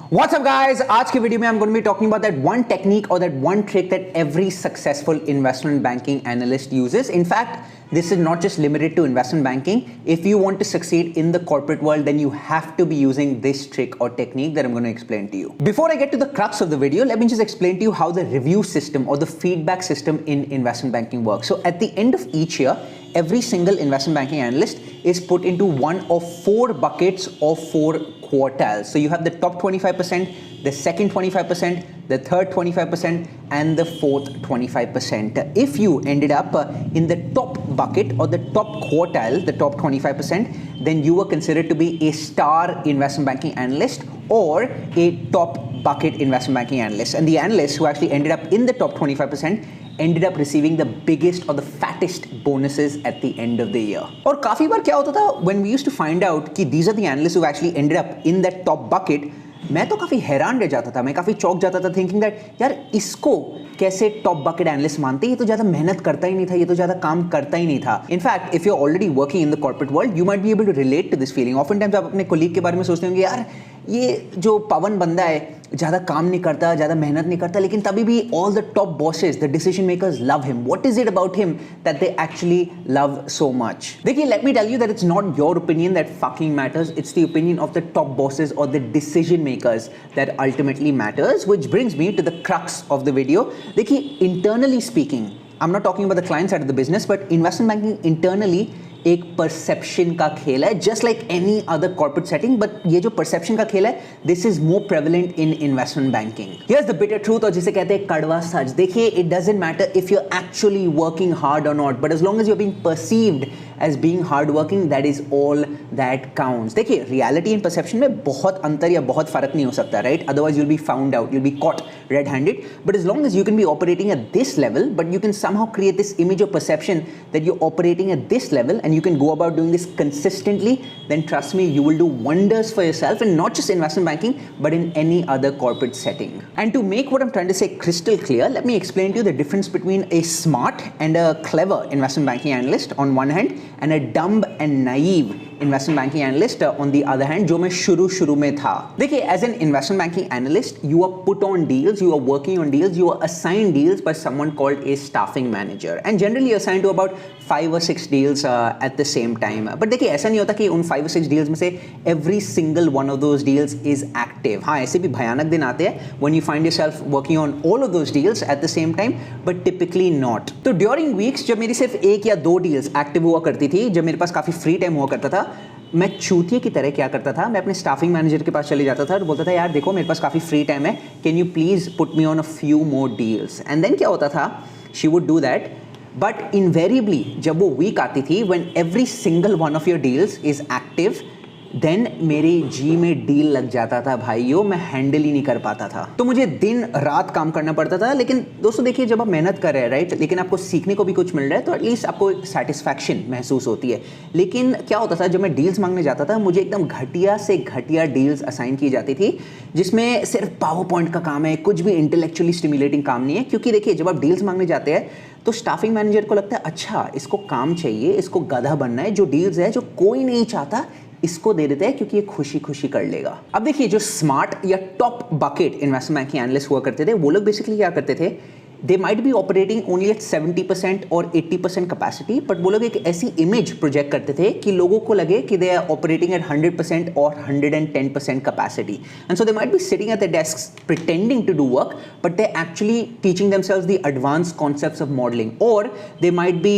What's up guys? आज की video में I'm going to be talking about that one technique or that one trick that every successful investment banking analyst uses. In fact, this is not just limited to investment banking. If you want to succeed in the corporate world, then you have to be using this trick or technique that I'm going to explain to you. Before I get to the crux of the video, let me just explain to you how the review system or the feedback system in investment banking works. So at the end of each year, every single investment banking analyst is put into one of four buckets of four quartiles. So you have the top 25%, the second 25%, the third 25%, and the fourth 25%. If you ended up in the top bucket or the top quartile, the top 25%, then you were considered to be a star investment banking analyst or a top bucket investment banking analyst. And the analysts who actually ended up in the top 25% ended up receiving the biggest or the fattest bonuses at the end of the year. और काफी बार क्या होता था when we used to find out कि these are the analysts who actually ended up in that top bucket, मैं तो काफी हैरान रह जाता था, मैं काफी चौंक जाता था thinking that यार इसको कैसे टॉप बकेट एनालिस्ट मानते हैं, ये तो ज्यादा मेहनत करता ही नहीं था, ये तो ज्यादा काम करता ही नहीं था. In fact if you are already working in the corporate world, you might be able to relate to this feeling. Often times आप अपने कोलीग के बारे में सोचते होंगे, यार ये जो पवन बंदा है ज़्यादा काम नहीं करता, ज़्यादा मेहनत नहीं करता, लेकिन तभी भी all the top bosses, the decision makers love him. What is it about him that they actually love so much? देखिए, let me tell you that it's not your opinion that fucking matters, it's the opinion of the top bosses और the decision makers that ultimately matters, which brings me to the crux of the video. देखिए, internally speaking, I am not talking about the client side of the business, but investment banking internally एक perception का खेल है, just like any other corporate setting. But ये जो perception का खेल है, this is more prevalent in investment banking. Here's the bitter truth, और जिसे कहते हैं कड़वा सच. देखिए, it doesn't matter if you are actually working hard और not, but as long as you are being perceived as being hard working, that is all that counts. देखिए, reality and perception में बहुत अंतर या बहुत फर्क नहीं हो सकता, right? Otherwise you'll be found out, you'll be caught red handed. But as long as you can be operating at this level, but you can somehow create this image of perception that you operating at this level and you can go about doing this consistently, then trust me, you will do wonders for yourself, and not just investment banking, but in any other corporate setting. And to make what I'm trying to say crystal clear, let me explain to you the difference between a smart and a clever investment banking analyst on one hand, and a dumb and naive investment banking analyst on the other hand, जो मैं शुरू में था. देखिए, as an investment banking analyst, you are put on deals, you are working on deals, you are assigned deals by someone called a staffing manager, and generally you're assigned to about 5 or 6 deals at the same time. But देखिए, ऐसा नहीं होता कि उन 5 or 6 deals में से every single one of those deals is active. हाँ, ऐसे भी भयानक दिन आते हैं when you find yourself working on all of those deals at the same time, but typically not. तो during weeks जब मेरी सिर्फ 1 या 2 deals एक्टिव हुआ करती थी, जब मेरे पास काफ़ी फ्री टाइम हुआ करता था, मैं चूतिए की तरह क्या करता था, मैं अपने स्टाफिंग मैनेजर के पास चले जाता था और बोलता था, यार देखो, मेरे पास काफ़ी फ्री टाइम है, can you please put me on a few more deals. And then क्या होता था, she would do that. But invariably जब वो वीक आती थी, when every single one of your deals is active, then मेरे जी में डील लग जाता था भाइयों, मैं हैंडल ही नहीं कर पाता था. तो मुझे दिन रात काम करना पड़ता था. लेकिन दोस्तों देखिए, जब आप मेहनत कर रहे हैं, राइट, लेकिन आपको सीखने को भी कुछ मिल रहा है, तो एटलीस्ट आपको एक सेटिस्फैक्शन महसूस होती है. लेकिन क्या होता था, जब मैं डील्स मांगने जाता था, मुझे एकदम घटिया से घटिया डील्स असाइन की जाती थी, जिसमें सिर्फ पावर पॉइंट का काम है, कुछ भी इंटेलेक्चुअली स्टिमुलेटिंग काम नहीं है. क्योंकि देखिए, जब आप डील्स मांगने जाते हैं तो स्टाफिंग मैनेजर को लगता है, अच्छा इसको काम चाहिए, इसको गधा बनना है, जो डील्स है जो कोई नहीं चाहता, इसको दे देते हैं क्योंकि ये खुशी खुशी कर लेगा. अब देखिए, जो स्मार्ट या top bucket investment banking analyst हुआ करते थे, वो लोग बेसिकली क्या करते थे, they might be operating only at 70% or 80% capacity, but वो लोग एक ऐसी इमेज प्रोजेक्ट करते थे कि लोगों को लगे कि they are operating at 100% or 110% capacity, and so they might be sitting at their desks pretending to do work, but they're actually teaching themselves the advanced concepts of modeling, or they might be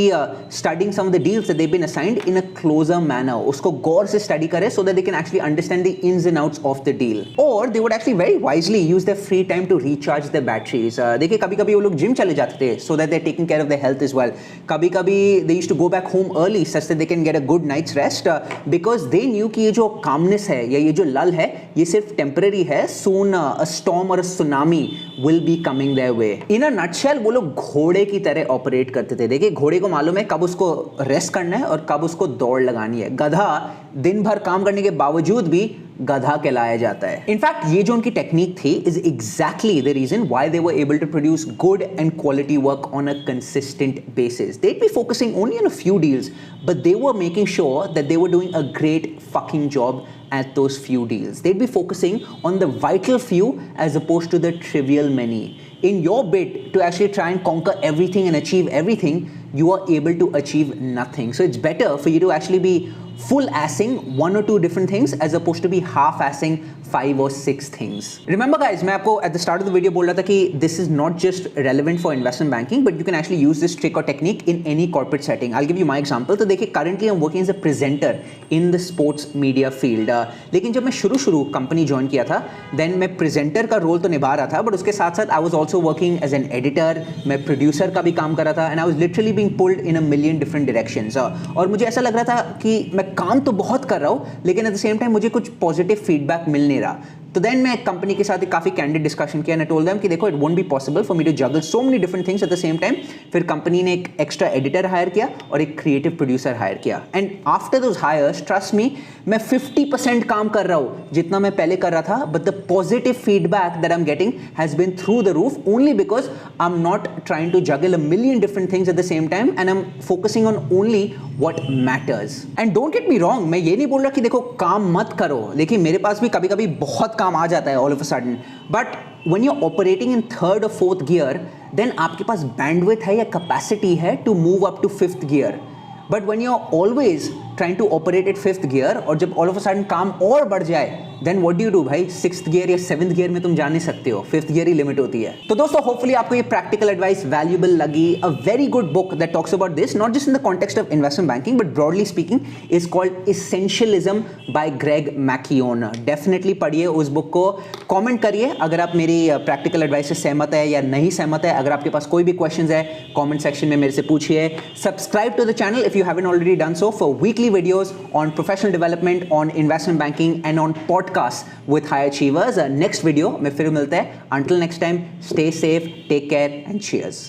studying some of the deals that they've been assigned in a closer manner. उसको गौर से study करें so that they can actually understand the ins and outs of the deal, or they would actually very wisely use their free time to recharge their batteries. देखिए, कभी-कभी वो gym चले जाते थे so that they're taking care of their health as well. कभी-कभी they used to go back home early such that they can get a good night's rest because they knew कि ये जो calmness है या ये जो lull है, ये सिर्फ temporary है. Soon a storm or a tsunami will be coming their way. In a nutshell, वो लोग घोड़े की तरह ऑपरेट करते थे. देखिए, घोड़े को मालूम है कब उसको रेस्ट करना है और कब उसको दौड़ लगानी है. गधा दिन भर काम करने के बावजूद भी गधा कहलाया जाता है। इनफैक्ट ये जो उनकी टेक्निक थी is exactly the reason why they were able to produce good and quality work on a consistent basis. They'd be focusing only on a few deals, but they were making sure that they were doing a great fucking job at those few deals. They'd be focusing on the vital few as opposed to the trivial many. In your bid to actually try and conquer everything and achieve everything, you are able to achieve nothing. So it's better for you to actually be full-assing one or two different things as opposed to be half-assing 5 or 6 things. Remember guys, मैं आपको at the start of the video बोल रहा था कि this is not just relevant for investment banking, but you can actually use this trick or technique in any corporate setting. I'll give you my example. तो देखिए currently I'm working as a presenter in the sports media field. लेकिन जब मैं शुरू company join किया था, then मैं presenter का रोल तो निभा रहा था, but उसके साथ साथ I was also working as an editor. मैं producer का भी काम कर रहा था, and I was literally being pulled in a million different directions. और मुझे ऐसा लग रहा था कि मैं काम तो बहुत कर रहा हूँ, लेकिन एट द सेम टाइम मुझे कुछ पॉजिटिव फीडबैक मिल नहीं रहा। तो देन मैं कंपनी के साथ काफ़ी कैंडिड डिस्कशन किया, एंड आई टोल्ड देम कि देखो it won't be possible for me to juggle so many different things at the same time. फिर कंपनी ने एक एक्स्ट्रा एडिटर हायर किया और एक क्रिएटिव प्रोड्यूसर हायर किया, and after those hires trust me मैं 50% काम कर रहा हूँ जितना मैं पहले कर रहा था, but the positive feedback that I am getting has been through the roof only because I am not trying to juggle a million different things at the same time, and I am focusing on only what matters. And don't get me wrong, मैं ये नहीं बोल रहा कि देखो काम मत करो। देखिए मेरे पास भी कभी कभी बहुत काम आ जाता है all of a sudden, but when you're operating in third or fourth gear, then आपके पास bandwidth है या capacity है to move up to fifth gear. But when you're always trying to operate at fifth gear और जब all of a sudden काम और बढ़ जाए, then what do you do भाई? सिक्स्थ गियर या सेवंथ गियर में तुम जा नहीं सकते हो, फिफ्थ गियर ही लिमिट होती है। तो दोस्तों होपफुली आपको ये प्रैक्टिकल एडवाइस वैल्यूएबल लगी। A very good book that talks about this, not just in the context of investment banking but broadly speaking, is called essentialism by Greg McKeown. Definitely पढ़िए उस book को, comment करिए अगर आप मेरी practical advice से सहमत है या नहीं सहमत है। अगर आपके पास कोई भी क्वेश्चन है कॉमेंट सेक्शन में मेरे से पूछिए। Subscribe to the channel if you haven't already done so for weekly videos on professional development, on investment banking and on podcast with high achievers. Next video में फिर मिलते हैं. Until next time, stay safe, take care and cheers.